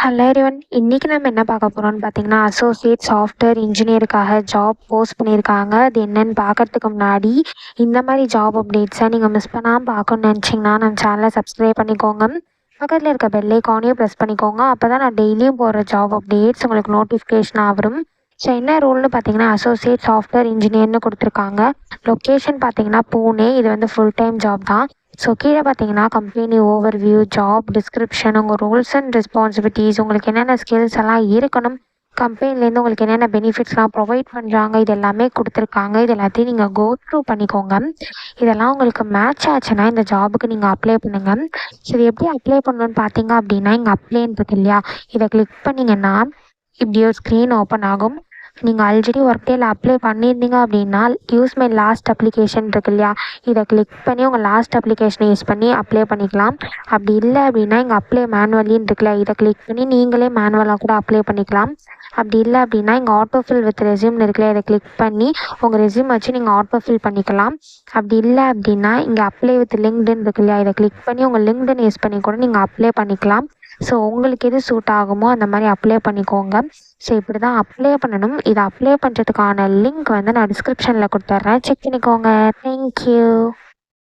Hello everyone. இன்னைக்கு நம்ம என்ன பார்க்க போகிறோம்னு பார்த்தீங்கன்னா, அசோசியேட் சாஃப்ட்வேர் இன்ஜினியருக்காக ஜாப் போஸ்ட் பண்ணியிருக்காங்க. அது என்னன்னு பார்க்கறதுக்கு முன்னாடி இந்த மாதிரி ஜாப் அப்டேட்ஸை நீங்கள் மிஸ் பண்ணாமல் பார்க்கணும்னு நினச்சிங்கன்னா நம்ம சேனலை சப்ஸ்கிரைப் பண்ணிக்கோங்க. பக்கத்தில் இருக்க பெல் ஐக்கானையும் ப்ரெஸ் பண்ணிக்கோங்க. அப்போ தான் நான் டெய்லியும் போடுற ஜாப் அப்டேட்ஸ் உங்களுக்கு நோட்டிஃபிகேஷனாக வரும். ஸோ என்ன ரோல்னு பார்த்தீங்கன்னா, அசோசியேட் சாஃப்ட்வேர் இன்ஜினியர்னு கொடுத்துருக்காங்க. லொக்கேஷன் பார்த்தீங்கன்னா பூனே. இது வந்து ஃபுல் டைம் ஜாப் தான். ஸோ கீழே பார்த்தீங்கன்னா கம்பெனி ஓவர்வியூ, ஜாப் டிஸ்கிரிப்ஷன், உங்கள் ரோல்ஸ் அண்ட் ரெஸ்பான்சிபிலிட்டிஸ், உங்களுக்கு என்னென்ன ஸ்கில்ஸ் எல்லாம் இருக்கணும், கம்பெனிலேருந்து உங்களுக்கு என்னென்ன பெனிஃபிட்ஸ்லாம் ப்ரொவைட் பண்ணுறாங்க, இது எல்லாமே கொடுத்துருக்காங்க. இது எல்லாத்தையும் நீங்கள் கோ த்ரூ பண்ணிக்கோங்க. இதெல்லாம் உங்களுக்கு மேட்ச் ஆச்சுன்னா இந்த ஜாபுக்கு நீங்கள் அப்ளை பண்ணுங்கள். ஸோ இது எப்படி அப்ளை பண்ணணும்னு பார்த்தீங்க அப்படின்னா, இங்கே அப்ளைன்னு இருக்கு இல்லையா, இதை கிளிக் பண்ணிங்கன்னா இப்படி ஒரு ஸ்க்ரீன் ஓப்பன் ஆகும். நீங்கள் ஆல்ரெடி ஒர்க் டேயில் அப்ளை பண்ணியிருந்தீங்க அப்படின்னா யூஸ் மை லாஸ்ட் அப்ளிகேஷன் இருக்கு இல்லையா, இதை கிளிக் பண்ணி உங்கள் லாஸ்ட் அப்ளிகேஷனை யூஸ் பண்ணி அப்ளை பண்ணிக்கலாம். அப்படி இல்லை அப்படின்னா இங்கே அப்ளை மேனுவலின்னு இருக்குல்ல, இதை கிளிக் பண்ணி நீங்களே மேனுவலாக கூட அப்ளை பண்ணிக்கலாம். அப்படி இல்லை அப்படின்னா இங்கே ஆட்டோஃபில் வித் ரெஸ்யூம்னு இருக்குல்ல, இதை கிளிக் பண்ணி உங்கள் ரெஸ்யூம் வச்சு நீங்கள் ஆட்டோஃபில் பண்ணிக்கலாம். அப்படி இல்லை அப்படின்னா இங்கே அப்ளை வித் லிங்க்டுன்னு இருக்கு இல்லையா, இதை கிளிக் பண்ணி உங்கள் லிங்க்டுன்னு யூஸ் பண்ணி கூட நீங்கள் அப்ளை பண்ணிக்கலாம். ஸோ உங்களுக்கு எது சூட் ஆகுமோ அந்த மாதிரி அப்ளை பண்ணிக்கோங்க. ஸோ இப்படி தான் அப்ளை பண்ணணும். இதை அப்ளை பண்ணுறதுக்கான லிங்க் வந்து நான் டிஸ்கிரிப்ஷனில் கொடுத்துட்றேன், செக் பண்ணிக்கோங்க. தேங்க்யூ.